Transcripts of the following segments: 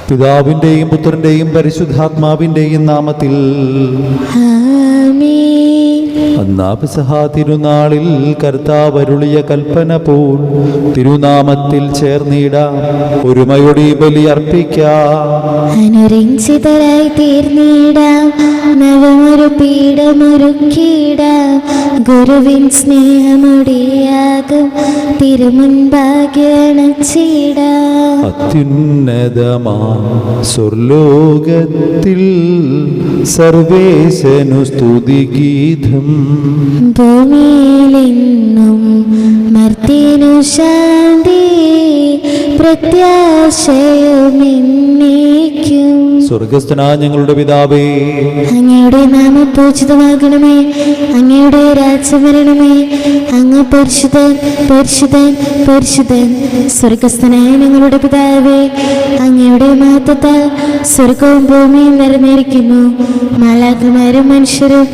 പിതാവിന്റെയും പുത്രന്റെയും പരിശുദ്ധാത്മാവിന്റെയും നാമത്തിൽ അന്നാ പെസഹ തിരുനാളിൽ കർത്താവ് അരുളിയ കൽപ്പന പോൽ തിരുനാമത്തിൽ ചേർന്നിടാം, ഒരുമയോടെ ബലി അർപ്പിക്കാം. അനുരഞ്ജിതരായി തീർന്നിടാം, നവമൊരു പീഠമൊരുക്കിടാം. ഗുരുവിൻ സ്നേഹമൊടിയാകും തിരുമുൻപാകെ അണച്ചിടാം. അത്യുന്നതമാ സ്വർലോകത്തിൽ സർവേശനു സ്തുതിഗീതം. ഭൂമിയിലെന്നും മർത്യനു ശാന്തി, പ്രത്യാശയും എന്നേക്കും. സ്വർഗസ്ഥനായ ഞങ്ങളുടെ പിതാവേ, അങ്ങയുടെ നാമം പൂജിതമാകണമേ. അങ്ങയുടെ രാജ്യം വരണമേ. അങ്ങ് പരിശുദ്ധൻ പരിശുദ്ധൻ പരിശുദ്ധൻ. സ്വർഗസ്ഥനായ ഞങ്ങളുടെ പിതാവേ, അങ്ങയുടെ മഹത്വത്താൽ സ്വർഗവും ഭൂമിയും നിറഞ്ഞിരിക്കുന്നു. മാലാഖമാരും മനുഷ്യരും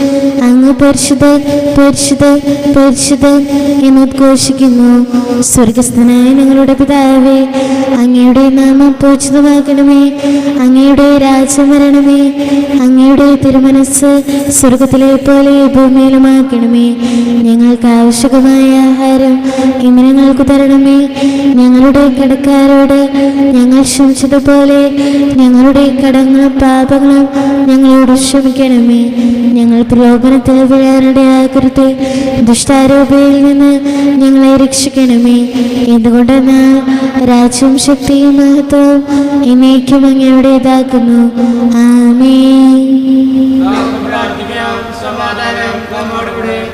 അങ്ങ് പരിശുദ്ധൻ പരിശുദ്ധൻ പരിശുദ്ധൻ എന്നുദ്ഘോഷിക്കുന്നു. സ്വർഗസ്ഥനായ ഞങ്ങളുടെ പിതാവേ, അങ്ങയുടെ നാമം പൂജിതമാകണമേ. അങ്ങയുടെ രാജ്യം വരണമേ. അങ്ങയുടെ തിരുമനസ്സ് സ്വർഗത്തിലെ പോലെ ഭൂമിയിലുമാക്കണമേ. ഞങ്ങൾക്ക് ആവശ്യമായ ആഹാരം ഇന്ന് ഞങ്ങൾക്ക് തരണമേ. ഞങ്ങളുടെ കടക്കാരോട് ഞങ്ങൾ ക്ഷമിച്ചതുപോലെ ഞങ്ങളുടെ കടങ്ങളും പാപങ്ങളും ഞങ്ങളോട് ക്ഷമിക്കണമേ. ഞങ്ങൾ പ്രലോഭനത്തിൽ വീഴാനിടയാക്കരുത്, ദുഷ്ടാരൂപയിൽ നിന്ന് ഞങ്ങളെ രക്ഷിക്കണമേ. എന്തുകൊണ്ടെന്നാൽ രാജ്യവും ശക്തിയും മഹത്വവും എന്നേക്കും അങ്ങയുടേതാകുന്നു. ആമേൻ.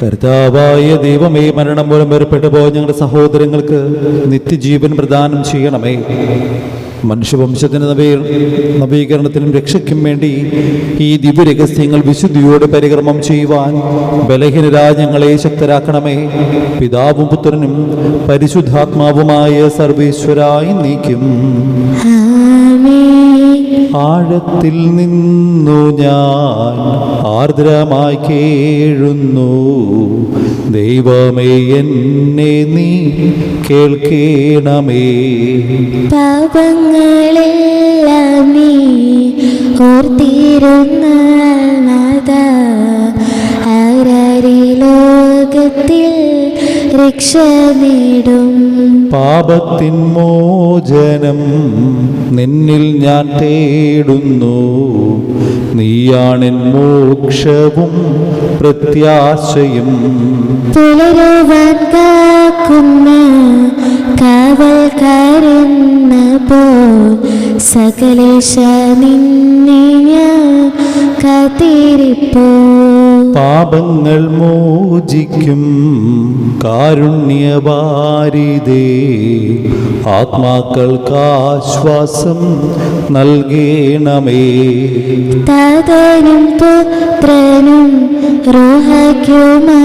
കർത്താവായ ദൈവമേ, മരണം മൂലം വേർപെട്ടു പോയ ഞങ്ങളുടെ സഹോദരങ്ങൾക്ക് നിത്യജീവൻ പ്രദാനം ചെയ്യണമേ. മനുഷ്യവംശത്തിന് നവീകരണത്തിനും രക്ഷയ്ക്കും വേണ്ടി ഈ ദിവ്യരഹസ്യങ്ങൾ വിശുദ്ധിയോടെ പരികർമ്മം ചെയ്യുവാൻ ബലഹീനരായ ഞങ്ങളെ ശക്തരാക്കണമേ. പിതാവും പുത്രനും പരിശുദ്ധാത്മാവുമായ സർവേശ്വരായി നീക്കും. ആഴത്തിൽ നിന്നു ഞാൻ ആർദ്രമായി കേഴുന്നു, ദൈവമേ എന്നെ നീ കേൾക്കണമേ. പാപങ്ങളെല്ലാം നീ ഓർത്തിരുന്ന ആരാരി ലോകത്തിൽ രക്ഷ നേടും. പാപത്തിൻ മോചനം നിന്നിൽ ഞാൻ തേടുന്നു, നീയാണെൻ മോക്ഷവും പ്രത്യാശയും. പുലരുവാൻ കാക്കുന്ന കാവൽക്കാരെന്ന പോൽ സകലേശ നിന്നെ ഞാൻ കാത്തിരിപ്പോ. പാപങ്ങൾ മോചിക്കും കാരുണ്യവാരിതേ, ആത്മാക്കൾക്കാശ്വാസം നൽകണമേ. താതനും പുത്രനും റൂഹയ്ക്കുമാതരാ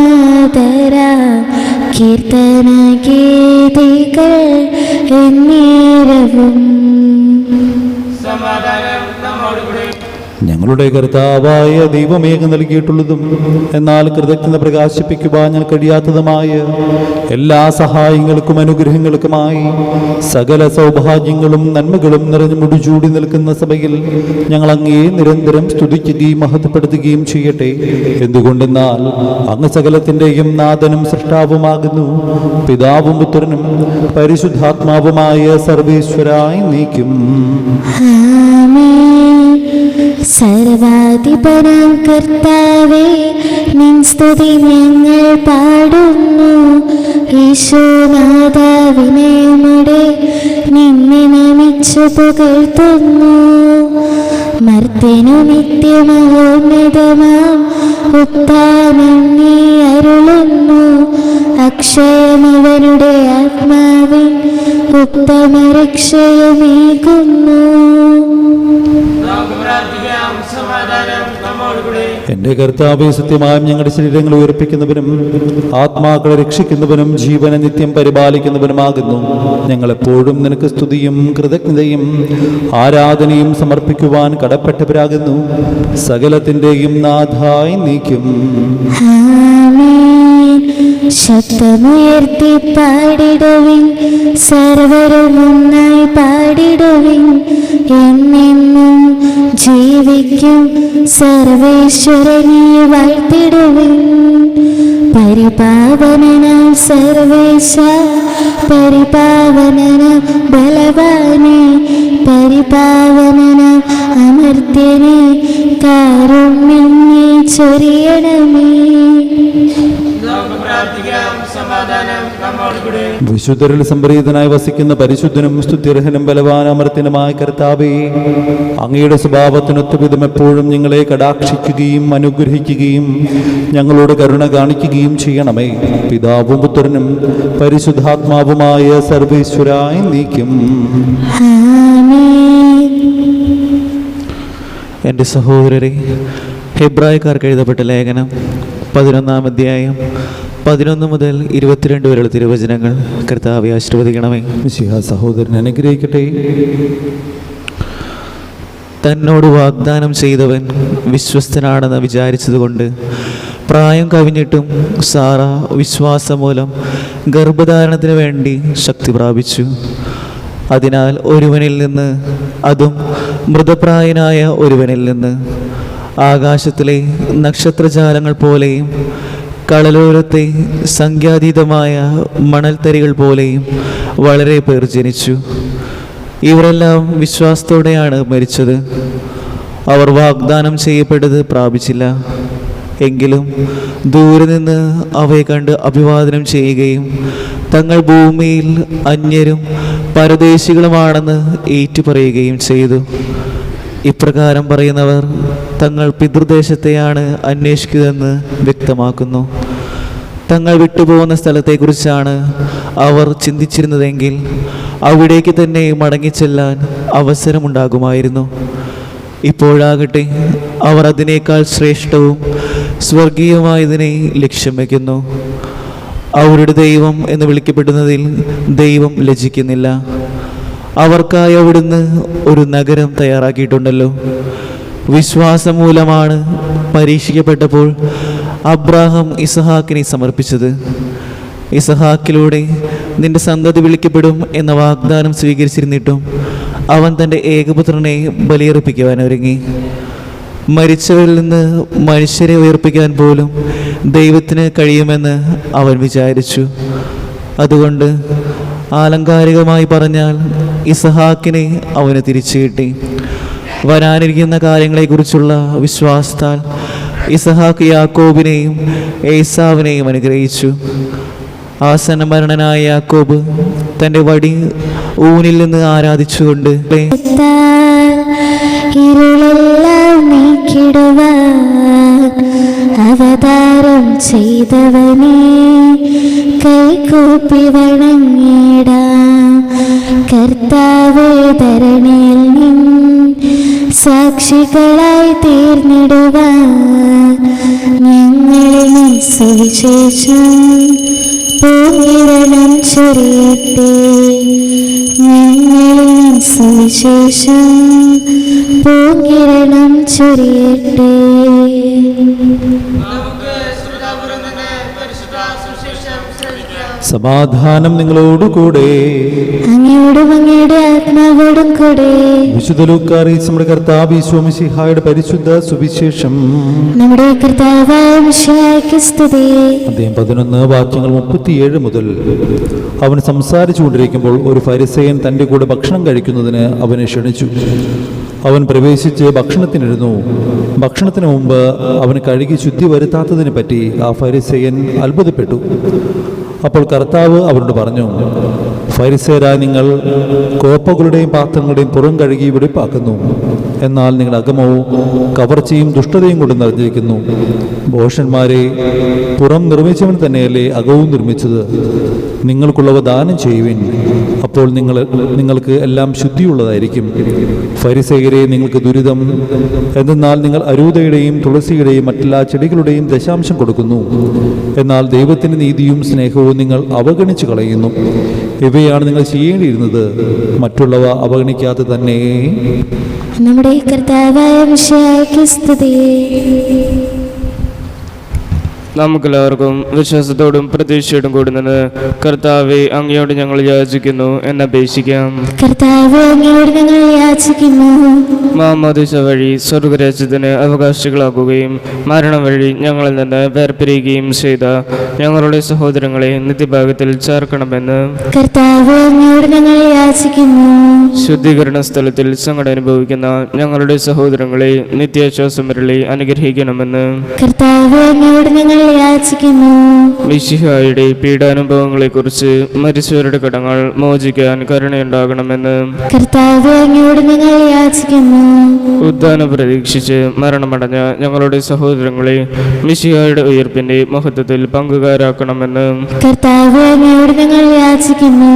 കീർത്തന ഗീതികൾ എന്നേരവും. ഞങ്ങളുടെ കർത്താവായ ദൈവമേഘം നൽകിയിട്ടുള്ളതും എന്നാൽ കൃതജ്ഞത പ്രകാശിപ്പിക്കുവാൻ ഞാൻ കഴിയാത്തതുമായ എല്ലാ സഹായങ്ങൾക്കും അനുഗ്രഹങ്ങൾക്കുമായി സകല സൗഭാഗ്യങ്ങളും നന്മകളും നിറഞ്ഞു മുടിചൂടി നിൽക്കുന്ന സഭയിൽ ഞങ്ങൾ അങ്ങയെ നിരന്തരം സ്തുതിക്കുകയും മഹത്വപ്പെടുത്തുകയും ചെയ്യട്ടെ. എന്തുകൊണ്ടെന്നാൽ അങ്ങ് സകലത്തിൻ്റെയും നാഥനും സൃഷ്ടാവുമാകുന്നു. പിതാവും പുത്രനും പരിശുദ്ധാത്മാവുമായ സർവേശ്വരായി നീക്കും. സർവാധിപനാം കർത്താവേ, നിൻ സ്തുതി ഞങ്ങൾ പാടുന്നു. യേശുനാഥാവിനയമുടെ നിന്നെ നമിച്ചു പുകഴ്ത്തുന്നു. മർത്യനു നിത്യമഹോന്നതമാം ഉത്ഥാനം നീ അരുളുന്നു. അക്ഷയമവനുടെ ആത്മാവിൻ ഉത്തമ രക്ഷയമേകുന്നു. എന്റെ കർത്താവേ, സത്യമായും ഞങ്ങളുടെ ശരീരങ്ങളെ ഉയർപ്പിക്കുന്നവനും ആത്മാക്കളെ രക്ഷിക്കുന്നവനും ജീവനെ നിത്യം പരിപാലിക്കുന്നവനുമാകുന്നു. ഞങ്ങളെപ്പോഴും നിനക്ക് സ്തുതിയും കൃതജ്ഞതയും ആരാധനയും സമർപ്പിക്കുവാൻ കടപ്പെട്ടവരാകുന്നു. സകലത്തിൻ്റെയും നാഥായി നീക്കും. ആമേൻ. ശബ്ദമുയർത്തി പാടിടുവിൻ, സർവരും ഒന്നായി പാടിടുവിൻ. എന്നെന്നും ജീവിക്കും സർവേശ്വരനെ വാഴ്ത്തിടുവിൻ. പരിപാവനനാം സർവേശ, പരിപാവനനാം ബലവാനെ, പരിപാവനനാം അമർത്യനെ, കാരുണ്യം നീ ചൊരിയണമേ. വിശുദ്ധരിൽ സംപ്രീതനായി വസിക്കുന്ന പരിശുദ്ധനും സ്തുത്യർഹനും ബലവാനമർത്തിനുമായ കർത്താവേ, അങ്ങയുടെ സ്വഭാവത്തിനൊത്ത വിധം എപ്പോഴും ഞങ്ങളെ കടാക്ഷിക്കുകയും അനുഗ്രഹിക്കുകയും ഞങ്ങളോട് കരുണ കാണിക്കുകയും ചെയ്യണമേ. പിതാവും പുത്രനും പരിശുദ്ധാത്മാവുമായ സർവേശ്വരായി നീക്കും. എൻ്റെ സഹോദരരെ, ഹെബ്രായക്കാർക്ക് എഴുതപ്പെട്ട ലേഖനം 11-ാം അധ്യായം 11 മുതൽ 22 വരെയുള്ള തിരുവചനങ്ങൾ കർത്താവെ ആശീർവദിക്കണമേ. മിശിഹാ സഹോദരൻ അനുഗ്രഹിക്കട്ടെ. തന്നോട് വാഗ്ദാനം ചെയ്തവൻ വിശ്വസ്തനാണെന്ന് വിചാരിച്ചതുകൊണ്ട് പ്രായം കവിഞ്ഞിട്ടും സാറ വിശ്വാസം മൂലം ഗർഭധാരണത്തിന് വേണ്ടി ശക്തി പ്രാപിച്ചു. അതിനാൽ ഒരുവനിൽ നിന്ന്, അതും മൃതപ്രായനായ ഒരുവനിൽ നിന്ന്, ആകാശത്തിലെ നക്ഷത്രജാലങ്ങൾ പോലെയും കടലോരത്തെ സംഖ്യാതീതമായ മണൽത്തരികൾ പോലെയും വളരെ പേർ ജനിച്ചു. ഇവരെല്ലാം വിശ്വാസത്തോടെയാണ് മരിച്ചത്. അവർ വാഗ്ദാനം ചെയ്യപ്പെട്ടത് പ്രാപിച്ചില്ല, എങ്കിലും ദൂരെ നിന്ന് അവയെ കണ്ട് അഭിവാദനം ചെയ്യുകയും തങ്ങൾ ഭൂമിയിൽ അന്യരും പരദേശികളുമാണെന്ന് ഏറ്റുപറയുകയും ചെയ്തു. ഇപ്രകാരം പറയുന്നവർ തങ്ങൾ പിതൃദേശത്തെയാണ് അന്വേഷിക്കുന്നതെന്ന് വ്യക്തമാക്കുന്നു. തങ്ങൾ വിട്ടുപോകുന്ന സ്ഥലത്തെക്കുറിച്ചാണ് അവർ ചിന്തിച്ചിരുന്നതെങ്കിൽ അവിടേക്ക് തന്നെ മടങ്ങിച്ചെല്ലാൻ അവസരമുണ്ടാകുമായിരുന്നു. ഇപ്പോഴാകട്ടെ അവർ അതിനേക്കാൾ ശ്രേഷ്ഠവും സ്വർഗീയമായതിനെ ലക്ഷ്യം വയ്ക്കുന്നു. അവരുടെ ദൈവം എന്ന് വിളിക്കപ്പെടുന്നതിൽ ദൈവം ലജ്ജിക്കുന്നില്ല. അവർക്കായി അവിടുന്ന് ഒരു നഗരം തയ്യാറാക്കിയിട്ടുണ്ടല്ലോ. വിശ്വാസം മൂലമാണ് പരീക്ഷിക്കപ്പെട്ടപ്പോൾ അബ്രാഹാം ഇസഹാക്കിനെ സമർപ്പിച്ചത്. ഇസഹാക്കിലൂടെ നിന്റെ സന്തതി വിളിക്കപ്പെടും എന്ന വാഗ്ദാനം സ്വീകരിച്ചിരുന്നിട്ടും അവൻ തൻ്റെ ഏകപുത്രനെ ബലിയർപ്പിക്കുവാൻ ഒരുങ്ങി. മരിച്ചവരിൽ നിന്ന് മനുഷ്യരെ ഉയർപ്പിക്കാൻ പോലും ദൈവത്തിന് കഴിയുമെന്ന് അവൻ വിചാരിച്ചു. അതുകൊണ്ട് ആലങ്കാരികമായി പറഞ്ഞാൽ ഇസഹാക്കിനെ അവന് തിരിച്ചു കിട്ടി. വരാനിരിക്കുന്ന കാര്യങ്ങളെക്കുറിച്ചുള്ള വിശ്വാസത്താൽ ഇസഹാക്ക് യാക്കോബിനെയും ഏസാവിനെയും അനുഗ്രഹിച്ചു. ആസന്നമരണനായ യാക്കോബ് തൻ്റെ വടി ഊനിൽ നിന്ന് ആരാധിച്ചുകൊണ്ട് ഇരുളെല്ലാം നീക്കിടുവാൻ അവതാരം ചെയ്തവനെ കൈകൂപ്പി വണങ്ങിടാം. കർത്താവേ, ധരണിയിൽ നിൻ സാക്ഷികളായി തീർന്നിടുവാൻ ഞങ്ങളിൽ നിൻ സുവിശേഷം പൂങ്കിരണം ചൊരിയട്ടെ. ഞങ്ങളിൽ നിൻ സുവിശേഷം പൂങ്കിരണം ചൊരിയട്ടെ. സമാധാനം നിങ്ങളോടുകൂടെ, അങ്ങയോടും അങ്ങയുടെ ആത്മാവോടും കൂടെ. വിശുദ്ധ ലൂക്കാറിയിച്ച നമ്മുടെ കർത്താവ് ഈശോ മിശിഹായുടെ പരിശുദ്ധ സുവിശേഷം. നമ്മുടെ കർത്താവായ മിശിഹായ്ക്ക് സ്തുതി. അദ്ദേഹം 11 വാക്യങ്ങൾ 37 മുതൽ. അവൻ സംസാരിച്ചുകൊണ്ടിരിക്കുമ്പോൾ ഒരു ഫരിസേയൻ തൻ്റെ കൂടെ ഭക്ഷണം കഴിക്കുന്നതിന് അവനെ ക്ഷണിച്ചു. അവൻ പ്രവേശിച്ച് ഭക്ഷണത്തിനിരുന്നു. ഭക്ഷണത്തിന് മുമ്പ് അവൻ കഴുകി ശുദ്ധി വരുത്താത്തതിനെ പറ്റി ആ ഫരിസേയൻ അത്ഭുതപ്പെട്ടു. അപ്പോൾ കർത്താവ് അവരോട് പറഞ്ഞു, ഫരിസേയരായ നിങ്ങൾ കോപ്പകളുടെയും പാത്രങ്ങളുടെയും പുറം കഴുകി വെടിപ്പാക്കുന്നു, എന്നാൽ നിങ്ങൾ അകമോ കവർച്ചയും ദുഷ്ടതയും കൊണ്ട് നിറഞ്ഞിരിക്കുന്നു. ഭോഷന്മാരെ, പുറം നിർമ്മിച്ചവൻ തന്നെയല്ലേ അകവും നിർമ്മിച്ചത്? നിങ്ങൾക്കുള്ളവ ദാനം ചെയ്യുവിൻ, അപ്പോൾ നിങ്ങൾക്ക് എല്ലാം ശുദ്ധിയുള്ളതായിരിക്കും. ഫരിസേയരെ, നിങ്ങൾക്ക് ദുരിതം! എന്തെന്നാൽ നിങ്ങൾ അരൂതയുടെയും തുളസിയുടെയും മറ്റെല്ലാ ചെടികളുടെയും ദശാംശം കൊടുക്കുന്നു, എന്നാൽ ദൈവത്തിൻ്റെ നീതിയും സ്നേഹവും നിങ്ങൾ അവഗണിച്ചു കളയുന്നു. ഇവയാണ് നിങ്ങൾ ചെയ്യേണ്ടിയിരുന്നത്. മറ്റുള്ളവ അവഗണിക്കാതെ തന്നെ. നമ്മുടെ കർത്താവായ മിശിഹായ്ക്ക് സ്തുതി. നമുക്കെല്ലാവർക്കും വിശ്വാസത്തോടും പ്രതീക്ഷയോടും കൂടി നിന്ന് കർത്താവെ അങ്ങയോട് ഞങ്ങൾ യാചിക്കുന്നു എന്നപേക്ഷിക്കാം. കർത്താവേ, അങ്ങയോട് ഞങ്ങൾ യാചിക്കുന്നു. മാമോദീസ വഴി സ്വർഗരാജ്യത്തിന് അവകാശികളാക്കുകയും മരണം വഴി ഞങ്ങളിൽ നിന്ന് വേർപിരിയുകയും ചെയ്ത ഞങ്ങളുടെ സഹോദരങ്ങളെ നിത്യഭാഗത്തിൽ ചേർക്കണമെന്ന് കർത്താവേ, അങ്ങയോട് ഞങ്ങൾ യാചിക്കുന്നു. ശുദ്ധീകരണ സ്ഥലത്തിൽ സങ്കടം അനുഭവിക്കുന്ന ഞങ്ങളുടെ സഹോദരങ്ങളെ നിത്യാശ്വാസം വരളി അനുഗ്രഹിക്കണമെന്ന് കർത്താവേ, അങ്ങയോട് ഞങ്ങൾ യാചിക്കുന്നു. മിശിഹായുടെ പീഡാനുഭവങ്ങളെക്കുറിച്ച് മരിച്ചവരുടെ കടങ്ങൾ മോചിക്കാൻ കരുണയുണ്ടാകണമെന്ന് കർത്താവേ, അങ്ങയോട് ഞങ്ങൾ യാചിക്കുന്നു. ഉദ്ധാനം പ്രതീക്ഷിച്ച് മരണമടഞ്ഞ ഞങ്ങളുടെ സഹോദരങ്ങളെ മിശിഹായുടെ ഉയർപ്പിന്റെ മഹത്വത്തിൽ പങ്കുകാരാക്കണമെന്ന് കർത്താവേ, അങ്ങയോട് ഞങ്ങൾ യാചിക്കുന്നു.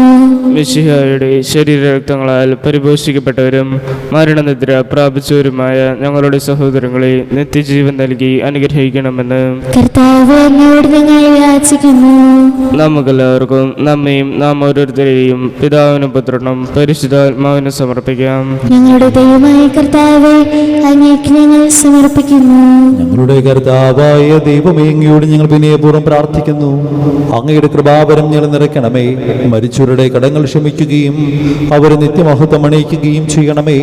മിശിഹായുടെ ശരീരരക്തങ്ങളാൽ പരിപോഷിക്കപ്പെട്ടവരും മരണനിദ്ര പ്രാപിച്ചവരുമായ ഞങ്ങളുടെ സഹോദരങ്ങളെ നിത്യജീവൻ നൽകി അനുഗ്രഹിക്കണമെന്ന് കർത്താവേ, അങ്ങയോട് ഞങ്ങൾ യാചിക്കുന്നു. നമുക്കെല്ലാവർക്കും നമ്മയും നാം ഓരോരുത്തരെയും പിതാവിനും പുത്രനും പരിശുദ്ധാത്മാവിനും സമർപ്പിക്കാം. ഞങ്ങളുടെ ദൈവമായ കർത്താവേ, അങ്ങേക്ക് ഞങ്ങൾ സമർപ്പിക്കുന്നു. ഞങ്ങളുടെ കർത്താവായ ദൈവമേ, അങ്ങയോട് ഞങ്ങൾ വിനയപൂർവ്വം പ്രാർത്ഥിക്കുന്നു. അങ്ങയുടെ കൃപാവരം ഞങ്ങൾ നിറയ്ക്കണമേ. മരിച്ചവരുടെ കടങ്ങൾ ക്ഷമിക്കുകയും അവരെ നിത്യമഹത്വം അണിയിക്കുകയും ചെയ്യണമേ.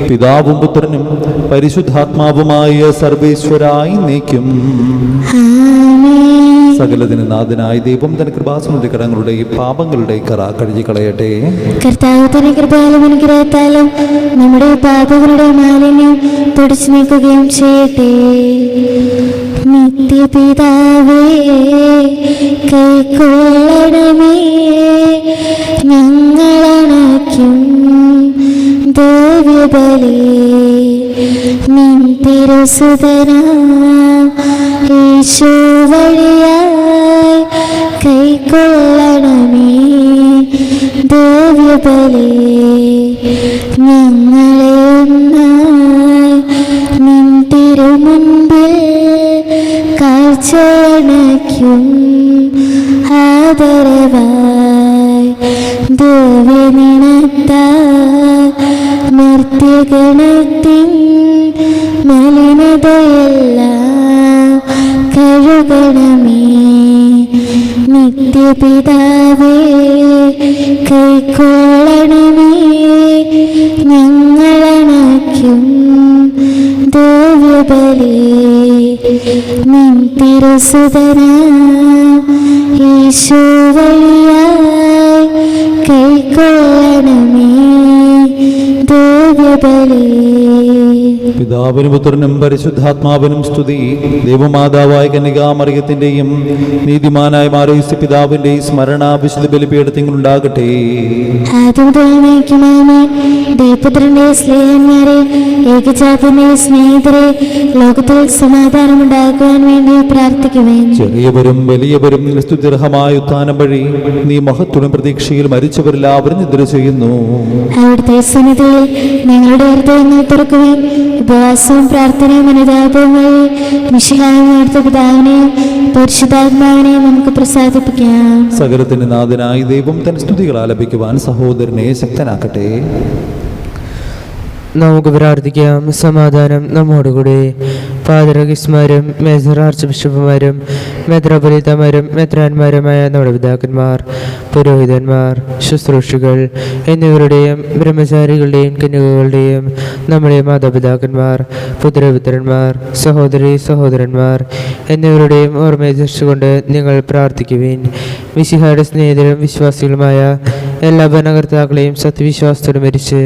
പിതാവും പുത്രനും പരിശുദ്ധാത്മാവുമായ സർവേശ്വരായി നീക്കും. ആമേൻ. സകലത്തിന് നാഥനായ ദൈവം തന്റെ കൃപാസനത്തിന്റെ കടങ്ങളുടെയും പാപങ്ങളുടെയും കറ കഴുകി കളയട്ടെ. കർത്താവ് തന്റെ കൃപയാലും അനുഗ്രഹത്താലും നമ്മുടെ പാപങ്ങളുടെ മാലിന്യം തുടച്ചു നീക്കുകയും ചെയ്യട്ടെ. നിത്യപിതാവേ, കൈക്കൊള്ളണമേ ഞങ്ങളണയ്ക്കും ദിവ്യബലി. നിൻ തിരുസുതനാം യേശു വഴിയായി കൈക്കൊള്ളണമേ ദിവ്യബലി. ഞങ്ങളെ ഒന്നായി നിൻ തിരുമുൻപിൽ കാഴ്ചയണയ്ക്കും ആദരവായി ദിവ്യനിണത്താൽ മർത്യഗണത്തിൻ മലിനതയെല്ലാം കഴുകണമേ. നിത്യപിതാവേ, കൈക്കൊള്ളണമേ ഞങ്ങളണയ്ക്കും ദിവ്യബലി. നിൻ തിരുസുതനാം യേശു വഴിയായി കൈക്കൊള്ളണമേ ദിവ്യബലി. പിതാവിനും പുത്രനും പരിശുദ്ധാത്മാവിനും സ്തുതി. ദൈവമാതാവായ കന്യകാമറിയത്തിന്റെയും നീതിമാനായ മാർയോസ് പിതാവിന്റെയും സ്മരണ വിശുദ്ധ ബലിപീഠത്തിലുണ്ടാകട്ടെ. ദൈവപുത്രന്റെ സ്നേഹന്മാരെ, ഏകജാതന്റെ സ്നേഹിതരെ, ലോകത്തിൽ സമാധാനം ഉണ്ടാക്കുവാൻ വേണ്ടി പ്രാർത്ഥിക്കുവേൻ. ചെറിയവരും വലിയവരും സ്തുതിർഹമായ ഉത്ഥാനം വഴി നീ മഹത്വം പ്രതീക്ഷയിൽ മരിച്ചവരെല്ലാവരും നിദ്ര ചെയ്യുന്നു. അവിടുത്തെ സന്നിധിയിൽ ഞങ്ങളുടെ ഹൃദയങ്ങൾ തുറക്കുവാൻ ഉപവാസവും പ്രാർത്ഥനയും അനുതാപവും വഴി മിശിഹായും അവിടുത്തെ പിതാവിനെയും പരിശുദ്ധാത്മാവിനെയും നമുക്ക് പ്രസാദിപ്പിക്കാം. സകലത്തിന്റെ നാഥനായ ദൈവം തൻ സ്തുതികൾ ആലപിക്കുവാൻ സഹോദരനെ ശക്തനാക്കട്ടെ. നമുക്ക് പ്രാർത്ഥിക്കാം. സമാധാനം നമ്മോടുകൂടി. പാതിരകിസ്മാരും മേജർ ആർച്ച് ബിഷപ്പുമാരും മെത്രാപൊലീത്തമാരും മെത്രാന്മാരുമായ നമ്മുടെ പിതാക്കന്മാർ, പുരോഹിതന്മാർ, ശുശ്രൂഷികൾ എന്നിവരുടെയും ബ്രഹ്മചാരികളുടെയും കന്യകകളുടെയും നമ്മുടെ മാതാപിതാക്കന്മാർ, പുത്രപുത്രന്മാർ, സഹോദരി സഹോദരന്മാർ എന്നിവരുടെയും ഓർമ്മയെ ധരിച്ചുകൊണ്ട് നിങ്ങൾ പ്രാർത്ഥിക്കുവിൻ. മിശിഹായുടെ സ്നേഹിതരും വിശ്വാസികളുമായ എല്ലാ ഭരണകർത്താക്കളെയും സത്യവിശ്വാസത്തോടെ മരിച്ച്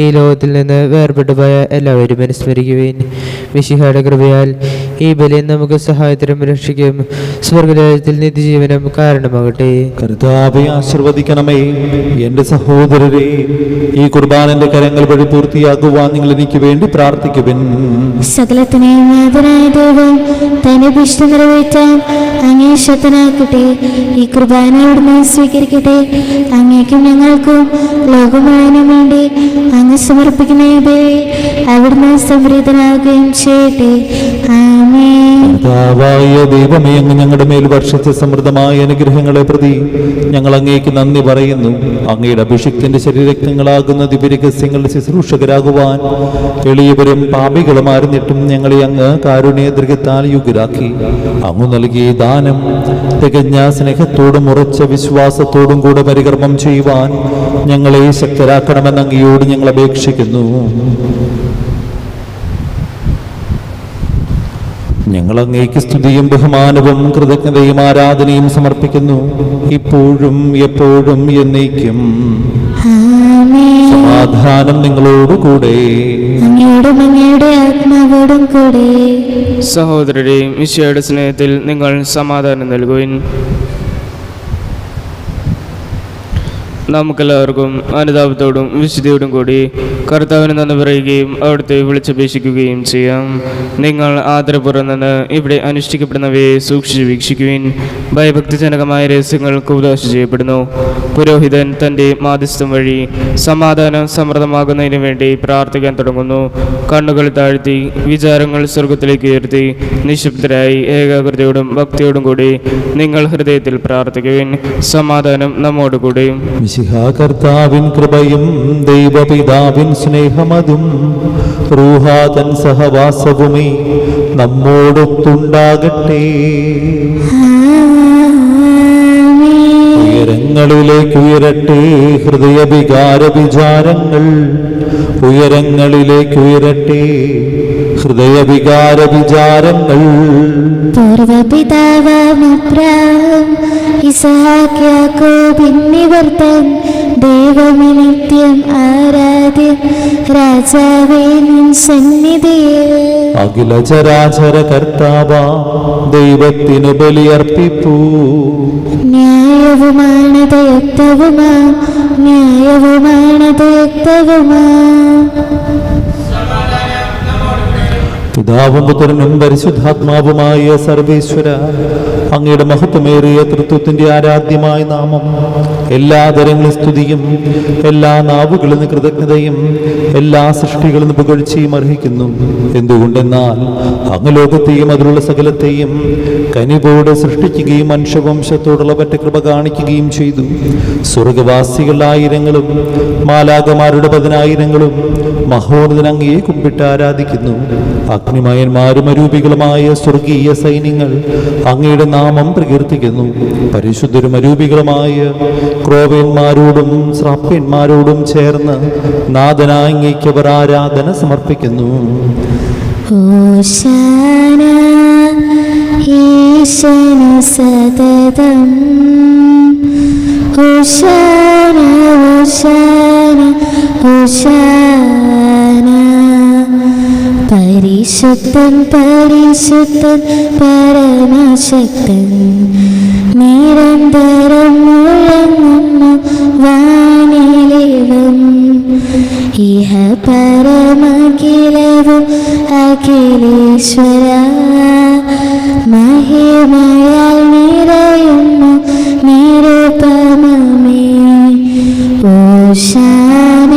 ഈ ലോകത്തിൽ നിന്ന് വേർപെട്ടുപോയ എല്ലാവരും അനുസ്മരിക്കുവിൻ. മിശിഹായുടെ കൃപയാൽ ഈ ബലി നമുക്ക് സഹായത്തിനും രക്ഷിക്കും സ്വർഗരാജ്യത്തിൽ നിത്യജീവനം കാരണമാകട്ടെ. കർത്താവെ ആശീർവദിക്കണമേ. എന്റെ സഹോദരരെ, ഈ കുർബാനന്റെ കരങ്ങൾ വഴി പൂർത്തിയാക്കുവാൻ നിങ്ങൾ എനിക്ക് വേണ്ടി പ്രാർത്ഥിക്കുവിൻ. സകലത്തിനെയും നാഥനായ ദൈവം തന്റെ ഇഷ്ടം നിറവേറ്റാൻ അങ്ങേ ശക്തനാക്കട്ടെ. ഈ കുർബാന അവിടുന്ന് സ്വീകരിക്കട്ടെ. അങ്ങേക്കും ഞങ്ങൾക്കും ലോകം മുഴുവനും വേണ്ടി അങ്ങ് സമർപ്പിക്കുന്ന ഈ ബലി അവിടുന്ന് സംപ്രീതനാകുകയും ചെയ്യട്ടെ. ആമേൻ. കർത്താവായ ദൈവമേ, അങ്ങ് ഞങ്ങളുടെ മേൽ വർഷിച്ച സമൃദ്ധമായ അനുഗ്രഹങ്ങളെ പ്രതി ഞങ്ങൾ അങ്ങേക്ക് നന്ദി പറയുന്നു. അങ്ങയുടെ അഭിഷിക്തന്റെ ശരീരരക്തങ്ങളാകുന്ന ദിവ്യരഹസ്യങ്ങളുടെ ശുശ്രൂഷകരാകുവാൻ എളിയവരും പാപികളുമായിരുന്നിട്ടും ഞങ്ങളെ അങ്ങ് കാരുണ്യദൃഗത്താൽ യുഗരാക്കി. അങ്ങ് നൽകിയ ദാനം തികഞ്ഞ സ്നേഹത്തോടും ഉറച്ച വിശ്വാസത്തോടും കൂടെ പരികർമ്മം ചെയ്യുവാൻ ഞങ്ങളെ ശക്തരാക്കണമെന്ന് അങ്ങയോട് ഞങ്ങൾ അപേക്ഷിക്കുന്നു. ഞങ്ങൾ അങ്ങേക്ക് സ്തുതിയും ബഹുമാനവും കൃതജ്ഞതയും ആരാധനയും സമർപ്പിക്കുന്നു, ഇപ്പോഴും എപ്പോഴും എന്നേക്കും. ആമേൻ. സമാധാനം നിങ്ങളോടുകൂടെ. അങ്ങയോടും അങ്ങയുടെ ആത്മാവോടും കൂടെ. സഹോദരരെയും ഈശോയുടെ സ്നേഹത്തിൽ നിങ്ങൾ സമാധാനം നൽകുവിൻ. നമുക്കെല്ലാവർക്കും അനുതാപത്തോടും വിശുദ്ധിയോടും കൂടി കർത്താവിന് നന്ദി പറയുകയും അവിടുത്തെ വിളിച്ചപേക്ഷിക്കുകയും ചെയ്യാം. നിങ്ങൾ ആദരപൂർവ്വം നിന്ന് ഇവിടെ അനുഷ്ഠിക്കപ്പെടുന്നവയെ സൂക്ഷിച്ച് വീക്ഷിക്കുവിൻ. ഭയഭക്തിജനകമായ രഹസ്യങ്ങൾ കൂതാശ ചെയ്യപ്പെടുന്നു. പുരോഹിതൻ തൻ്റെ മാധ്യസ്ഥം വഴി സമാധാനം സമൃദ്ധമാകുന്നതിന് വേണ്ടി പ്രാർത്ഥിക്കാൻ തുടങ്ങുന്നു. കണ്ണുകൾ താഴ്ത്തി വിചാരങ്ങൾ സ്വർഗത്തിലേക്ക് ഉയർത്തി നിശബ്ദരായി ഏകാഗ്രതയോടും ഭക്തിയോടും കൂടി നിങ്ങൾ ഹൃദയത്തിൽ പ്രാർത്ഥിക്കുവിൻ. സമാധാനം നമ്മോടുകൂടി. കർത്താവിൻ കൃപയും ദൈവപിതാവിൻ സ്നേഹമതും റൂഹാതൻ സഹവാസവുമേ നമ്മോടൊത്തുണ്ടാകട്ടെ. ഉയരങ്ങളിലേക്ക് ഉയരട്ടെ ഹൃദയവികാര വിചാരങ്ങൾ, ഉയരങ്ങളിലേക്ക് ഉയരട്ടെ ഹൃദയവികാര വിചാരങ്ങൾ. പൂർവപിതാവാം അബ്രാഹാം ഇസ്ഹാക്ക് യാക്കോബ് എന്നിവർ തൻ ദൈവമേ നിത്യം ആരാധ്യൻ രാജാവേ നിൻ സന്നിധിയിൽ അഖില ചരാചര കർത്താവാ ദൈവത്തിനു ബലിയർപ്പിപ്പൂ. ന്യായവുമാണത് യുക്തവുമാ, ന്യായവുമാണത് യുക്തവുമാ. പിതാവും പുത്രനും പരിശുദ്ധാത്മാവുമായ സർവേശ്വര, അങ്ങയുടെ മഹത്വമേറിയ തൃത്വത്തിന്റെ ആരാധ്യമായ നാമം എല്ലാ തരങ്ങളും സ്തുതിയും എല്ലാ നാവുകളിൽ നിന്ന് കൃതജ്ഞതയും എല്ലാ സൃഷ്ടികളിൽ നിന്ന് പുകഴ്ചയും അർഹിക്കുന്നു. എന്തുകൊണ്ടെന്നാൽ അങ്ങ് ലോകത്തെയും അതിലുള്ള സകലത്തെയും കനിവോടെ സൃഷ്ടിക്കുകയും മനുഷ്യവംശത്തോടുള്ള പറ്റ കൃപ കാണിക്കുകയും ചെയ്തു. സ്വർഗവാസികൾ ആയിരങ്ങളും മാലാകമാരുടെ 10,000 മഹോന്നതൻ അങ്ങയെ കുമ്പിട്ട് ആരാധിക്കുന്നു. അഗ്നിമയന്മാരും അരൂപികളുമായ സ്വർഗീയ സൈന്യങ്ങൾ അങ്ങയുടെ നാമം പ്രകീർത്തിക്കുന്നു. പരിശുദ്ധരും അരൂപികളുമായ ക്രോവ്യന്മാരോടും ശ്രാപ്യന്മാരോടും ചേർന്ന് നാഥനായ അങ്ങേക്ക് അവർ ആരാധന സമർപ്പിക്കുന്നു. ഹോശാന ഈശന് സതതം, ഹോശാന ഹോശാന ഹോശാന. പരിശുദ്ധൻ പരിശുദ്ധൻ പരമശക്തൻ നിരന്തരം മുഴങ്ങുന്നു വാനിലേവം. ഇഹ പരമഖിലവും അഖിലേശ്വര മഹിമയാൽ നിറയുന്നു നിരുപമമേ. ഓശാന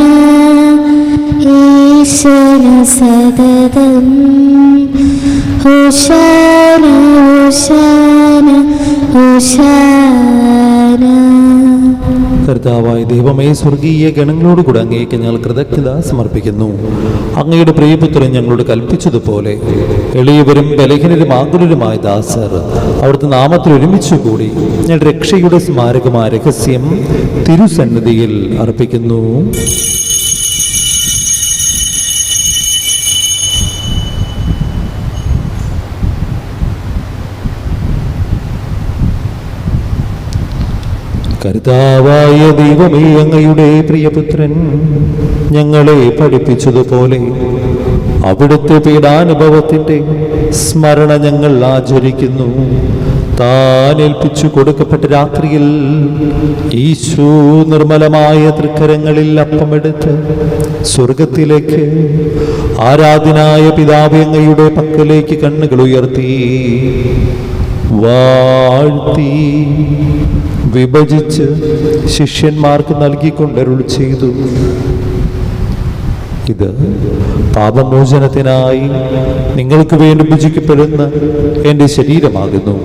ഈശന് സതതം, ഹോശാന ഹോശാന ഹോശാന. കർത്താവായ ദൈവമേ, സ്വർഗീയ ഗണങ്ങളോടുകൂടെ അങ്ങേക്ക് ഞങ്ങൾ കൃതജ്ഞത സമർപ്പിക്കുന്നു. അങ്ങയുടെ പ്രിയപുത്രൻ ഞങ്ങളോട് കൽപ്പിച്ചതുപോലെ എളിയവരും ബലഹീനരും ആകുലരുമായ ദാസർ അവിടുത്തെ നാമത്തിൽ ഒരുമിച്ച് കൂടി ഞങ്ങളുടെ രക്ഷയുടെ സ്മാരകമായ രഹസ്യം തിരുസന്നിധിയിൽ അർപ്പിക്കുന്നു. കർത്താവായ ദൈവമേ, അങ്ങയുടെ പ്രിയപുത്രൻ ഞങ്ങളെ പഠിപ്പിച്ചതുപോലെ അവിടുത്തെ പീഡാനുഭവത്തിൻ്റെ സ്മരണ ഞങ്ങൾ ആചരിക്കുന്നു. താൻ ഏൽപ്പിച്ചു കൊടുക്കപ്പെട്ട രാത്രിയിൽ ഈശോ നിർമ്മലമായ തൃക്കരങ്ങളിൽ അപ്പമെടുത്ത് സ്വർഗത്തിലേക്ക് ആരാധനായ പിതാവേ അങ്ങയുടെ പക്കലേക്ക് കണ്ണുകൾ ഉയർത്തി വാഴ്ത്തി വിഭജിച്ച് ശിഷ്യന്മാർക്ക് നൽകിക്കൊണ്ടരുൾ ചെയ്തു. ഇത് പാപമോചനത്തിനായി നിങ്ങൾക്ക് വേണ്ടി ഭുജിക്കപ്പെടുന്ന എൻ്റെ ശരീരമാകുന്നു.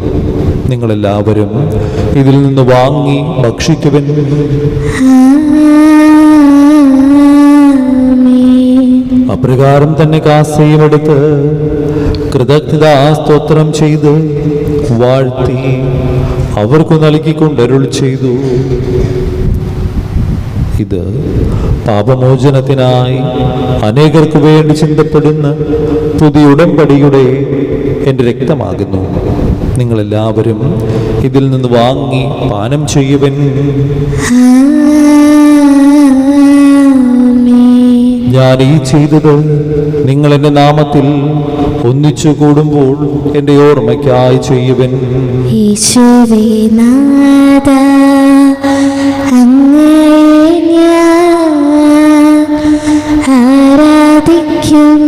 നിങ്ങളെല്ലാവരും ഇതിൽ നിന്ന് വാങ്ങി ഭക്ഷിക്കുവൻ. അപ്രകാരം തന്നെ കാസയും എടുത്ത് കൃതജ്ഞതാസ്തോത്രം ചെയ്ത് വാഴ്ത്തി അവർക്ക് നൽകിക്കൊണ്ടരുൾ ചെയ്തു. ഇത് പാപമോചനത്തിനായി അനേകർക്ക് വേണ്ടി ചിന്തപ്പെടുന്ന പുതിയ ഉടമ്പടിയുടെ എൻ്റെ രക്തമാകുന്നു. നിങ്ങളെല്ലാവരും ഇതിൽ നിന്ന് വാങ്ങി പാനം ചെയ്യുവൻ. ഞാൻ ഈ ചെയ്തത് നിങ്ങൾ എൻ്റെ നാമത്തിൽ ഒന്നിച്ചു കൂടുമ്പോൾ എൻ്റെ ഓർമ്മയ്ക്കായി ചെയ്യുവൻ. യേശുവേ നാഥ, അങ്ങയെ ഞാൻ ആരാധിക്കുന്നു,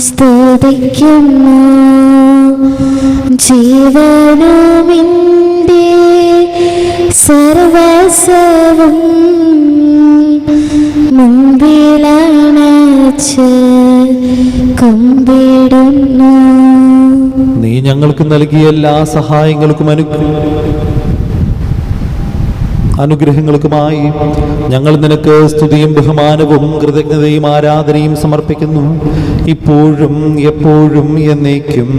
സ്തുതിക്കുന്നു. ജീവനുമിൻ്റെ സർവസ്വവും മുൻപിലണച്ച് കുമ്പിടുന്നു. നീ ഞങ്ങൾക്ക് നൽകിയ എല്ലാ സഹായങ്ങൾക്കും അനുഗ്രഹങ്ങൾക്കുമായി ഞങ്ങൾ നിനക്ക് സ്തുതിയും ബഹുമാനവും കൃതജ്ഞതയും ആരാധനയും സമർപ്പിക്കുന്നു, ഇപ്പോഴും എപ്പോഴും എന്നേക്കും.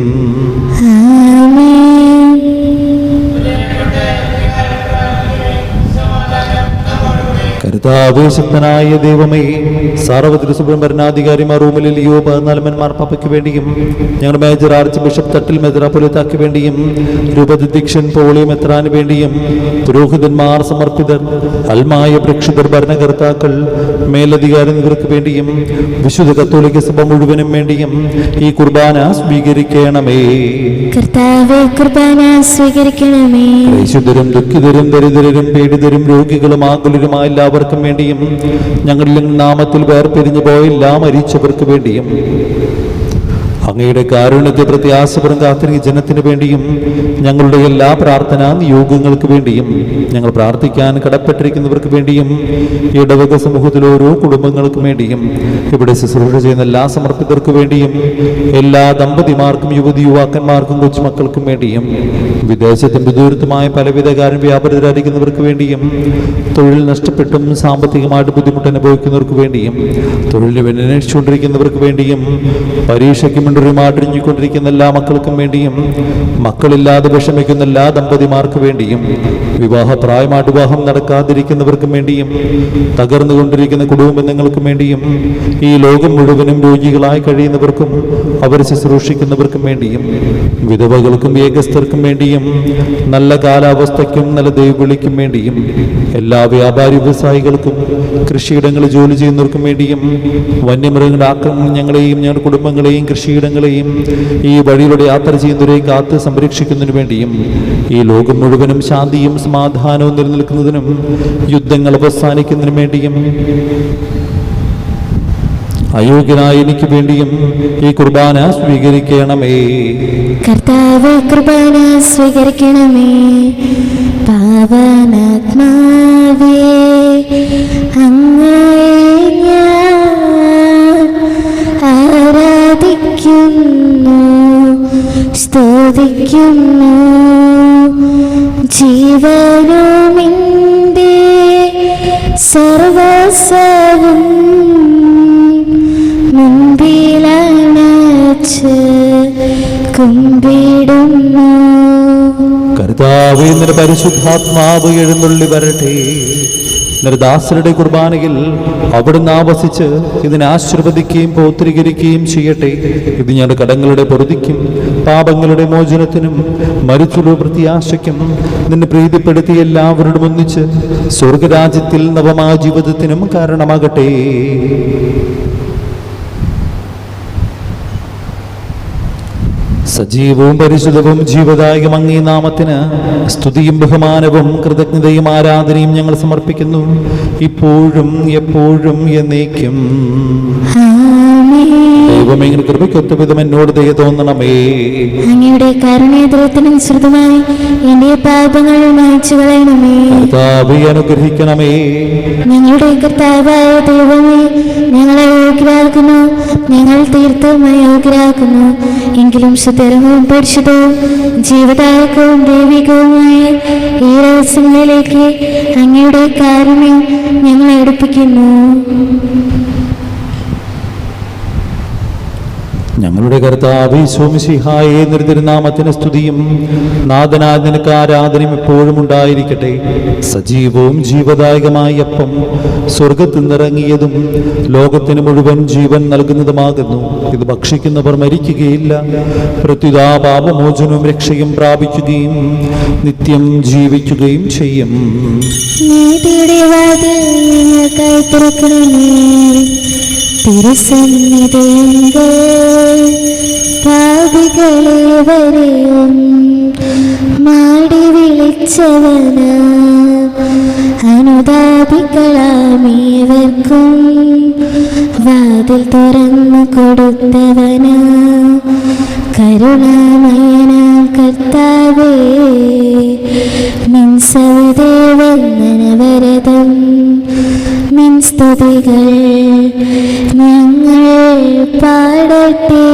ആമേൻ. കരുതാവേശക്തനായ ദൈവമേ, സാർവത്രിക ഭരണാധികാരിമാർ റൂമിൽ ലിയോ 14 മാർപ്പാപ്പയ്ക്ക് വേണ്ടിയും ഞങ്ങളുടെ മേജർ ആർച്ച് ബിഷപ്പ് തട്ടിൽ മെത്രാപ്പൊലീത്താക്ക് വേണ്ടിയും രൂപതധ്യക്ഷൻ പോളി മെത്രാന് വേണ്ടിയും പുരോഹിതന്മാർ, സമർപ്പിതർ, അൽമായ പ്രേക്ഷിതർ, ഭരണകർത്താക്കൾ, മേലധികാരി എന്നിവർക്ക് വേണ്ടിയും വിശുദ്ധ കത്തോലിക്ക സഭ മുഴുവനും വേണ്ടിയും ഈ കുർബാന സ്വീകരിക്കണമേ. കർത്താവേ, കുർബാന സ്വീകരിക്കണമേ. ക്ലേശിതരും ദുഃഖിതരും ദരിദ്രരും പീഡിതരും രോഗികളും ആകുലരുമായ എല്ലാവർക്കും വേണ്ടിയും ഞങ്ങളിൽ നാമത്തിൽ വേർപിരിഞ്ഞു പോയ എല്ലാ മരിച്ചവർക്ക് വേണ്ടിയും അങ്ങയുടെ കാരുണ്യത്തെ പ്രത്യാശപരം കാത്തിരിക്കുന്ന ജനത്തിന് വേണ്ടിയും ഞങ്ങളുടെ എല്ലാ പ്രാർത്ഥനാ നിയോഗങ്ങൾക്ക് വേണ്ടിയും ഞങ്ങൾ പ്രാർത്ഥിക്കാൻ കടപ്പെട്ടിരിക്കുന്നവർക്ക് വേണ്ടിയും ഇടവക സമൂഹത്തിലെ ഓരോ കുടുംബങ്ങൾക്ക് വേണ്ടിയും ഇവിടെ ശുശ്രൂഷ ചെയ്യുന്ന എല്ലാ സമർപ്പിതർക്ക് വേണ്ടിയും എല്ലാ ദമ്പതിമാർക്കും യുവാക്കന്മാർക്കും കൊച്ചുമക്കൾക്കും വേണ്ടിയും വിദേശത്തും വിദൂരത്തുമായ പലവിധ കാര്യം വ്യാപൃതരായിരിക്കുന്നവർക്ക് വേണ്ടിയും തൊഴിൽ നഷ്ടപ്പെട്ടും സാമ്പത്തികമായിട്ട് ബുദ്ധിമുട്ട് അനുഭവിക്കുന്നവർക്ക് വേണ്ടിയും തൊഴിലിന് വേണ്ടി അന്വേഷിച്ചുകൊണ്ടിരിക്കുന്നവർക്ക് വേണ്ടിയും പരീക്ഷയ്ക്ക് മാട്ടിരിഞ്ഞുകൊണ്ടിരിക്കുന്ന എല്ലാ മക്കൾക്കും വേണ്ടിയും മക്കളില്ലാതെ വിഷമിക്കുന്ന എല്ലാ ദമ്പതിമാർക്ക് വേണ്ടിയും വിവാഹപ്രായമായിട്ട് വിവാഹം നടക്കാതിരിക്കുന്നവർക്കും വേണ്ടിയും തകർന്നുകൊണ്ടിരിക്കുന്ന കുടുംബ ബന്ധങ്ങൾക്കും വേണ്ടിയും ഈ ലോകം മുഴുവനും രോഗികളായി കഴിയുന്നവർക്കും അവർ ശുശ്രൂഷിക്കുന്നവർക്കും വേണ്ടിയും വിധവകൾക്കും ഏകസ്ഥർക്കും വേണ്ടിയും നല്ല കാലാവസ്ഥയ്ക്കും നല്ല ദൈവവിളിക്കും വേണ്ടിയും എല്ലാ വ്യാപാരി വ്യവസായികൾക്കും കൃഷിയിടങ്ങളിൽ ജോലി ചെയ്യുന്നവർക്കും വേണ്ടിയും വന്യമൃഗങ്ങളുടെ ആക്രമണം ഞങ്ങളെയും ഞങ്ങളുടെ കുടുംബങ്ങളെയും കൃഷിയിടങ്ങളെയും ഈ വഴിയിലൂടെ യാത്ര ചെയ്യുന്നവരെയും കാത്ത് സംരക്ഷിക്കുന്നതിനു വേണ്ടിയും ഈ ലോകം മുഴുവനും ശാന്തിയും സമാധാനവും നിലനിൽക്കുന്നതിനും യുദ്ധങ്ങൾ അവസാനിക്കുന്നതിനും വേണ്ടിയും അയോഗ്യനായ എനിക്ക് വേണ്ടിയും ഈ കുർബാന സ്വീകരിക്കണമേ. കർത്താവേ, കുർബാന സ്വീകരിക്കണമേ. പാവനാത്മാവേ, അങ്ങയെ ഞാൻ ആരാധിക്കുന്നു, സ്തുതിക്കുന്നു. ജീവനുമിൻ്റെ സർവസ്വവും മുൻപിലണച്ച് കുമ്പിടുന്നു. കർത്താവേ, നിന്റെ പരിശുദ്ധാത്മാവ് എഴുന്നള്ളി വരട്ടെ. നിർദാസരുടെ കുർബാനയിൽ അവിടുന്ന് ആവസിച്ച് ഇതിനെ ആശീർവദിക്കുകയും പൗത്രീകരിക്കുകയും ചെയ്യട്ടെ. ഇത് ഞങ്ങളുടെ കടങ്ങളുടെ പൊറുതിക്കും പാപങ്ങളുടെ മോചനത്തിനും മരിച്ചുള്ള പ്രത്യാശയ്ക്കും നിന്നെ പ്രീതിപ്പെടുത്തി എല്ലാവരോടും ഒന്നിച്ച് സ്വർഗരാജ്യത്തിൽ നവമായ ജീവിതത്തിനും കാരണമാകട്ടെ. സജീവവും പരിശുദ്ധവും ജീവദായകം അങ്ങേ നാമത്തിന് സ്തുതിയും ബഹുമാനവും കൃതജ്ഞതയും ആരാധനയും ഞങ്ങൾ സമർപ്പിക്കുന്നു, ഇപ്പോഴും എപ്പോഴും എന്നേക്കും. ദൈവമേ, ഇങ്ങനെ കൃപയ്ക്കൊത്ത വിധം എന്നോട് ദയ തോന്നണമേ. അങ്ങയുടെ കാരുണ്യദ്രവത്തിനനുസൃതമായി എന്റെ പാപങ്ങൾ മായ്ച്ചു കളയണമേ. കർത്താവേ, അനുഗ്രഹിക്കണമേ. ഞങ്ങളുടെ കർത്താവായ ദൈവമേ, ഞങ്ങളെ യോഗ്യരാക്കുന്നു, ഞങ്ങൾ തീർത്തും അയോഗ്യരാക്കുന്നു. എങ്കിലും സുതരവും പരിശുദ്ധവും ജീവദായകവും ദൈവികവുമായ ഈ രഹസ്യങ്ങളിലേക്ക് അങ്ങയുടെ കാരുണ്യം ഞങ്ങളെ അടുപ്പിക്കുന്നു. ഞങ്ങളുടെ കർത്താവേ ഈശോമിശിഹായേ, തിരുനാമത്തിന് സ്തുതിയും നാഥനായ നിനക്ക് ആരാധനയും എപ്പോഴും ഉണ്ടായിരിക്കട്ടെ. സജീവവും ജീവദായകമായ അപ്പം സ്വർഗത്തിൽ നിന്നിറങ്ങിയതും ലോകത്തിന് മുഴുവൻ ജീവൻ നൽകുന്നതുമാകുന്നു. ഇത് ഭക്ഷിക്കുന്നവർ മരിക്കുകയില്ല, പ്രത്യുതാ പാപമോചനവും രക്ഷയും പ്രാപിക്കുകയും നിത്യം ജീവിക്കുകയും ചെയ്യും. നീതിയുടെ വാതിൽ ഞങ്ങൾക്കായി തുറക്കണമേ. തിരുസന്നിധിയെങ്കിൽ പാപികളേവരെയും മാടി വിളിച്ചവന, അനുതാപികളാമേവർക്കും വാതിൽ തുറന്നു കൊടുത്തവന, കരുണാമയനാം കർത്താവേ, നിൻ സവിധേവന്ദനവരതം നിൻ സ്തുതികൾ ഞങ്ങൾ പാടട്ടെ.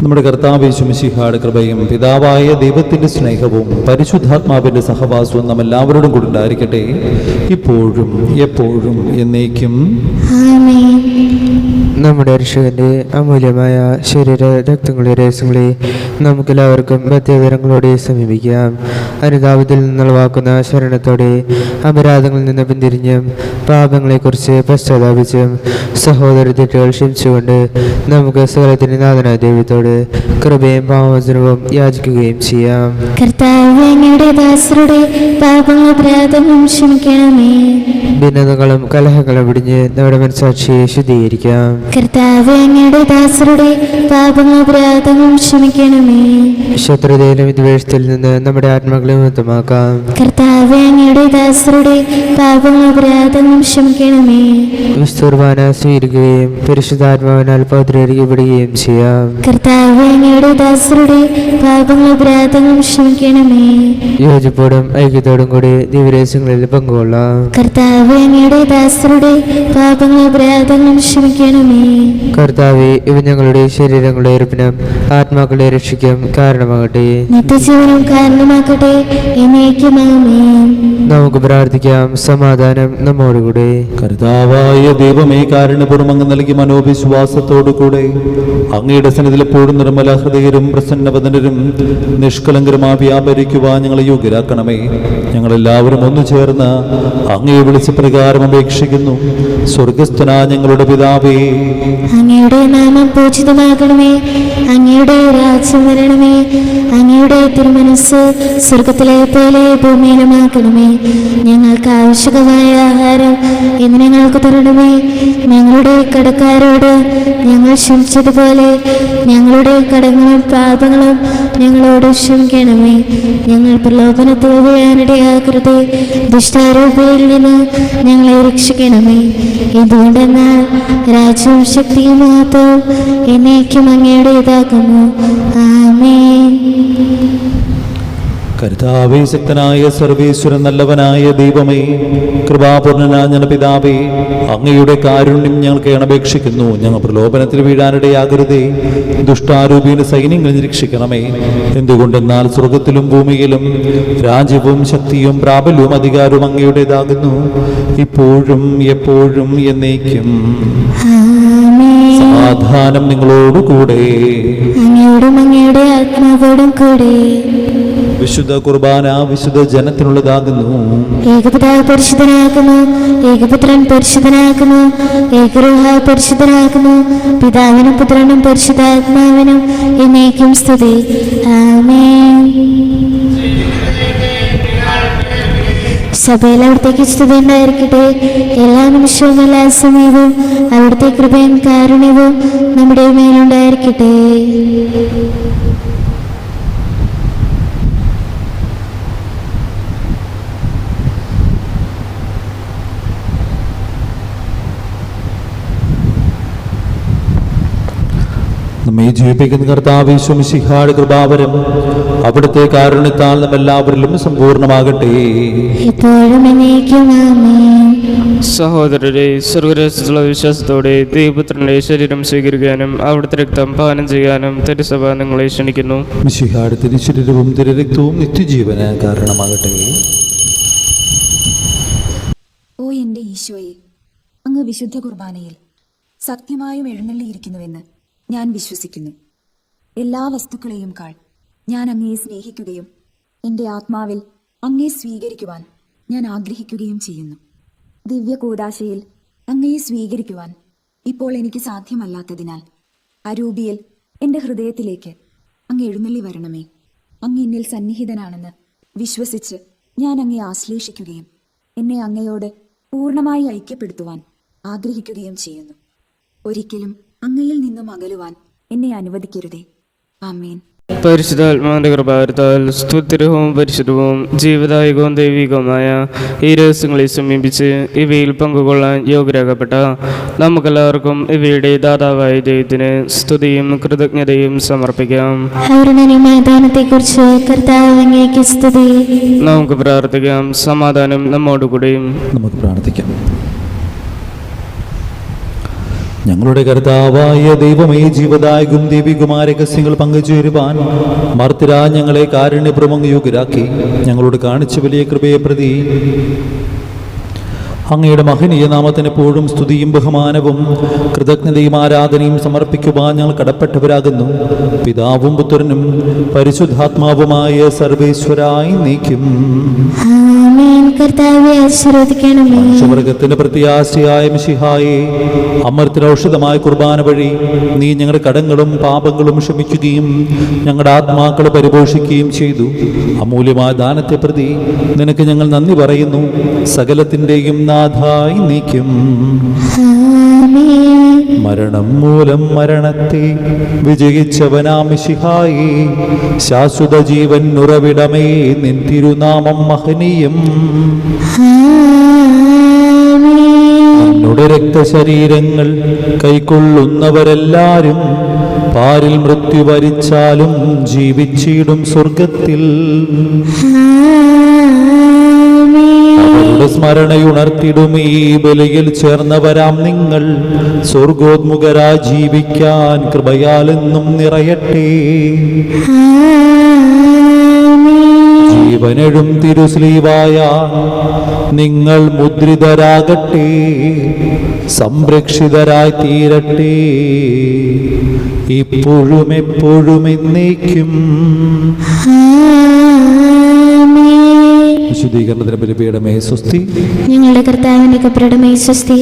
നമ്മുടെ കർത്താവ് യേശുമിശിഹായുടെ കൃപയും പിതാവായ ദൈവത്തിൻ്റെ സ്നേഹവും പരിശുദ്ധാത്മാവിൻ്റെ സഹവാസവും നാം എല്ലാവരോടും കൂടി ഉണ്ടായിരിക്കട്ടെ, ഇപ്പോഴും എപ്പോഴും എന്നേക്കും. ആമേൻ. നമ്മുടെ രക്ഷകന്റെ അമൂല്യമായ ശരീര രക്തങ്ങളെ രഹസ്യങ്ങളെ നമുക്കെല്ലാവർക്കും പ്രത്യേകരങ്ങളോടെ സമീപിക്കാം. അനുതാപത്തിൽ നിന്നുളവാക്കുന്ന ശരണത്തോടെ അപരാധങ്ങളിൽ നിന്ന് പിന്തിരിഞ്ഞും പാപങ്ങളെക്കുറിച്ച് പശ്ചാത്താപിച്ചും സഹോദര തെറ്റുകൾ ക്ഷമിച്ചുകൊണ്ട് നമുക്ക് സകലത്തിന്റെ നാഥനായ ദൈവത്തോട് കൃപയും പാവമോചനവും യാചിക്കുകയും ചെയ്യാം. കർത്താവേ, അങ്ങയുടെ ദാസരുടെ പാപങ്ങൾ അപരാധങ്ങളും ക്ഷമിക്കണമേ. ഭിന്നതകളും കലഹങ്ങളും വിടിഞ്ഞ് നമ്മുടെ മനസ്സാക്ഷിയെ ശുദ്ധീകരിക്കാം. കർത്താവേ, അങ്ങയുടെ ദാസരുടെ പാപങ്ങൾ അപരാധങ്ങളും ക്ഷമിക്കണമേ. ശത്രുതയിലും വിദ്വേഷത്തിൽ നിന്ന് നമ്മുടെ ആത്മാക്കളെ മുക്തമാക്കാം. കർത്താവേ, അങ്ങയുടെ ദാസരുടെ പാപങ്ങൾ അപരാധങ്ങളും ക്ഷമിക്കണമേ. വിസ്തുർബാന സ്വീകരിക്കുകയും പരിശുദ്ധാത്മാവിനാൽ പൗത്രീകരിക്കപ്പെടുകയും ചെയ്യാം. കർത്താവേ, അങ്ങയുടെ ദാസരുടെ പാപങ്ങൾ അപരാധങ്ങളും ക്ഷമിക്കണമേ. യോജിപ്പോടും ഐക്യത്തോടും കൂടി ദിവ്യരഹസ്യങ്ങളിൽ പങ്കുകൊള്ളാം. കർത്താവേ, അങ്ങയുടെ ദാസരുടെ പാപങ്ങൾ അപരാധങ്ങളും ക്ഷമിക്കണമേ. കർത്താവേ, ഇവ ഞങ്ങളുടെ ശരീരങ്ങളുടെ ഉറപ്പിനും ആത്മാക്കളുടെ രക്ഷയ്ക്കും കാരണമാകട്ടെ. നിത്യജീവനം കാരണമാക്കട്ടെ. എന്നേക്കും ആമേൻ. നമുക്ക് പ്രാർത്ഥിക്കാം. സമാധാനം നമ്മോടുകൂടെ. കർത്താവായ ദൈവമേ, കാരുണ്യപൂർവ്വം അങ്ങ് നൽകി മനോവിശ്വാസത്തോടു കൂടെ അങ്ങയുടെ സന്നിധിയിൽ എപ്പോഴും നിർമ്മല ഹൃദയരും പ്രസന്നവദനരും നിഷ്കളങ്കരുമായി വ്യാപരിക്കുവാൻ ഞങ്ങളെ യോഗ്യരാക്കണമേ. ഞങ്ങളെല്ലാവരും ഒന്നു ചേർന്ന് അങ്ങയെ വിളിച്ച പ്രകാരം അപേക്ഷിക്കുന്നു. സ്വർഗസ്ഥനായ ഞങ്ങളുടെ പിതാവേ, അങ്ങയുടെ നാമം പൂജിതമാകണമേ. അങ്ങയുടെ രാജ്യം വരണമേ. അങ്ങയുടെ തിരുമനസ് സ്വർഗത്തിലെ പോലെ ഭൂമിയിലുമാക്കണമേ. ഞങ്ങൾക്ക് ആവശ്യകമായ ആഹാരം ഇന്ന് ഞങ്ങൾക്ക് തരണമേ. ഞങ്ങളുടെ കടക്കാരോട് ഞങ്ങൾ ക്ഷമിച്ചതുപോലെ ഞങ്ങളുടെ കടങ്ങളും പാപങ്ങളും ഞങ്ങളോട് ക്ഷമിക്കണമേ. ഞങ്ങൾ പ്രലോഭനത്തിൽ വീഴാനിടയാക്കരുതേ. ദുഷ്ടാരൂപയിൽ നിന്ന് ഞങ്ങളെ രക്ഷിക്കണമേ. എന്തുകൊണ്ടെന്നാൽ രാജ്യവും ശക്തിയും മഹത്വവും എന്നേക്കും അങ്ങയുടേതാകുന്നു. ആമേൻ. കർത്താവേ, ശക്തനായ സർവേശ്വരൻ, നല്ലവനായ ദൈവമേ, കൃപാപൂർണനായ ഞങ്ങളുടെ പിതാവേ, അങ്ങയുടെ കാരുണ്യം ഞങ്ങൾക്ക് അപേക്ഷിക്കുന്നു. ഞങ്ങൾ പ്രലോഭനത്തിൽ വീഴാനിടയാകരുതേ. ദുഷ്ടാരൂപീന സൈന്യങ്ങൾ നിരീക്ഷിക്കണമേ. എന്തുകൊണ്ടെന്നാൽ സ്വർഗത്തിലും ഭൂമിയിലും രാജ്യവും ശക്തിയും പ്രാബല്യവും അധികാരവും അങ്ങയുടേതാകുന്നു, ഇപ്പോഴും എപ്പോഴും എന്നേക്കും. ആമേൻ. സമാധാനം നിങ്ങളോടുകൂടെ. അങ്ങയോടും അങ്ങയുടെ ആത്മാവോടും കൂടെ. വിശുദ്ധ കുർബാന വിശുദ്ധ ജനത്തിനുള്ളതാകുന്നു. ഏകപിതാവ് പരിശുദ്ധനാകുന്നു. ഏകപുത്രൻ പരിശുദ്ധനാകുന്നു. ഏകരൂഹ പരിശുദ്ധനാകുന്നു. പിതാവിനും പുത്രനും പരിശുദ്ധാത്മാവിനും എന്നേക്കും സ്തുതി. ആമേൻ. സഭയിൽ അവിടത്തേക്ക് സ്തുതി ഉണ്ടായിരിക്കട്ടെ. എല്ലാ നിമിഷവും എല്ലാ സമയവും അവിടുത്തെ കൃപയും കാരുണ്യവും നമ്മുടെ മേലുണ്ടായിരിക്കട്ടെ. നമ്മെ ജീവിപ്പിക്കുന്ന കർത്താവ് യേശു മിശിഹായുടെ കൃപാവരം അവിടുത്തെ കാരുണ്യത്താൽ നമ്മെല്ലാവരിലും സമ്പൂർണ്ണമാകട്ടെ. ഇപ്പോഴും എന്നേക്കും ആമേൻ. സഹോദരരെ, സ്വർഗരാജ്യത്തിലുള്ള വിശ്വാസത്തോടെ ദൈവപുത്രന്റെ ശരീരം സ്വീകരിക്കാനും അവിടുത്തെ രക്തം പാനം ചെയ്യാനും തിരുസഭ നിങ്ങളെ ക്ഷണിക്കുന്നു. മിശിഹായുടെ തിരുശരീരവും തിരുരക്തവും നിത്യജീവന് കാരണമാകട്ടെ. ഓ എൻ്റെ ഈശോയെ, അങ്ങ് വിശുദ്ധ കുർബാനയിൽ സത്യമായും എഴുന്നള്ളിയിരിക്കുന്നുവെന്ന് ഞാൻ വിശ്വസിക്കുന്നു. എല്ലാ വസ്തുക്കളെയും കാൾ ഞാൻ അങ്ങയെ സ്നേഹിക്കുകയും എൻ്റെ ആത്മാവിൽ അങ്ങയെ സ്വീകരിക്കുവാൻ ഞാൻ ആഗ്രഹിക്കുകയും ചെയ്യുന്നു. ദിവ്യ കൂദാശയിൽ അങ്ങയെ സ്വീകരിക്കുവാൻ ഇപ്പോൾ എനിക്ക് സാധ്യമല്ലാത്തതിനാൽ അരൂപിയിൽ എൻ്റെ ഹൃദയത്തിലേക്ക് അങ്ങ് എഴുന്നള്ളി വരണമേ. അങ്ങ് എന്നിൽ സന്നിഹിതനാണെന്ന് വിശ്വസിച്ച് ഞാൻ അങ്ങയെ ആശ്ലേഷിക്കുകയും എന്നെ അങ്ങയോട് പൂർണ്ണമായി ഐക്യപ്പെടുത്തുവാൻ ആഗ്രഹിക്കുകയും ചെയ്യുന്നു. ഒരിക്കലും അങ്ങയിൽ നിന്നും അകലുവാൻ എന്നെ അനുവദിക്കരുതേ. ആമേൻ. പരിശുദ്ധാത്മാവിന്റെ കൃപാവരത്താൽ സ്തുത്യർഹവും പരിശുദ്ധവും ജീവദായകവും ദൈവികവുമായ ഈ രഹസ്യങ്ങളെ സമീപിച്ച് ഇവയിൽ പങ്കുകൊള്ളാൻ യോഗ്യരാകപ്പെട്ട നമുക്കെല്ലാവർക്കും ഇവയുടെ ദാതാവായ ദൈവത്തിന് സ്തുതിയും കൃതജ്ഞതയും സമർപ്പിക്കാം. മൈതാനത്തെക്കുറിച്ച് കർത്താവ് അങ്ങേക്ക് സ്തുതി. നമുക്ക് പ്രാർത്ഥിക്കാം. സമാധാനം നമ്മോടുകൂടെയും. നമുക്ക് പ്രാർത്ഥിക്കാം. ഞങ്ങളുടെ കർത്താവായ ദൈവമേ, ജീവദായകവും ദൈവികമായ രഹസ്യങ്ങൾ പങ്കുചേരുവാൻ മർത്തിരാ ഞങ്ങളെ കാരുണ്യപ്രമം യോഗ്യരാക്കി. ഞങ്ങളോട് കാണിച്ച വലിയ കൃപയെ പ്രതി അങ്ങയുടെ മഹനീയ നാമത്തിന് എപ്പോഴും സ്തുതിയും ബഹുമാനവും കൃതജ്ഞതയും ആരാധനയും സമർപ്പിക്കുവാൻ ഞങ്ങൾ കടപ്പെട്ടവരാകുന്നു. പിതാവും പുത്രനും പരിശുദ്ധാത്മാവുമായ സർവേശ്വരായി നീക്കും. മനുഷ്യവർഗത്തിന്റെ പ്രത്യാശയായ മിശിഹായെ, അമർത്തിന് ഔഷധമായ കുർബാന വഴി നീ ഞങ്ങളുടെ കടങ്ങളും പാപങ്ങളും ക്ഷമിക്കുകയും ഞങ്ങളുടെ ആത്മാക്കളെ പരിപോഷിക്കുകയും ചെയ്തു. അമൂല്യമായ ദാനത്തെ പ്രതി നിനക്ക് ഞങ്ങൾ നന്ദി പറയുന്നു. സകലത്തിൻ്റെയും നാഥായി നീക്കും. മരണം മൂലം മരണത്തെ വിജയിച്ചവനാം മിശിഹായേ, ശാശ്വത ജീവൻ ഉറവിടമേ, നിൻ തിരുനാമം മഹനീയം. നിന്നുടെ രക്തശരീരങ്ങൾ കൈക്കൊള്ളുന്നവരെല്ലാരും പാരിൽ മൃത്യു വരിച്ചാലും ജീവിച്ചിടും സ്വർഗത്തിൽ. അവരുടെ സ്മരണയുണർത്തിടും ഈ ബലിയിൽ ചേർന്നവരാം നിങ്ങൾ സ്വർഗോന്മുഖരായി ജീവിക്കാൻ കൃപയാലെന്നും നിറയട്ടെ. ജീവനെഴും തിരുസ്ലീവായ നിങ്ങൾ മുദ്രിതരാകട്ടെ, സംരക്ഷിതരായി തീരട്ടെ, ഇപ്പോഴും എപ്പോഴും എന്നേക്കും. വിശുദ്ധീകരണത്തിന് ബലിപീഠമേ സ്വസ്തി. ഞങ്ങളുടെ കർത്താവിന്റെ കബറിടമേ സ്വസ്തി.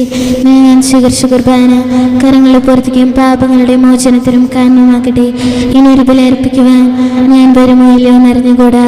ഞാൻ സ്വീകരിച്ച കുർബാന കരങ്ങളെ പൂർത്തിക്കും പാപങ്ങളുടെ മോചനത്തിനും കാരണമാകട്ടെ. ഇനി ഒരു ബലി അർപ്പിക്കുവാൻ ഞാൻ വരുമോ ഇല്ലയോ എന്നറിഞ്ഞുകൂടാ.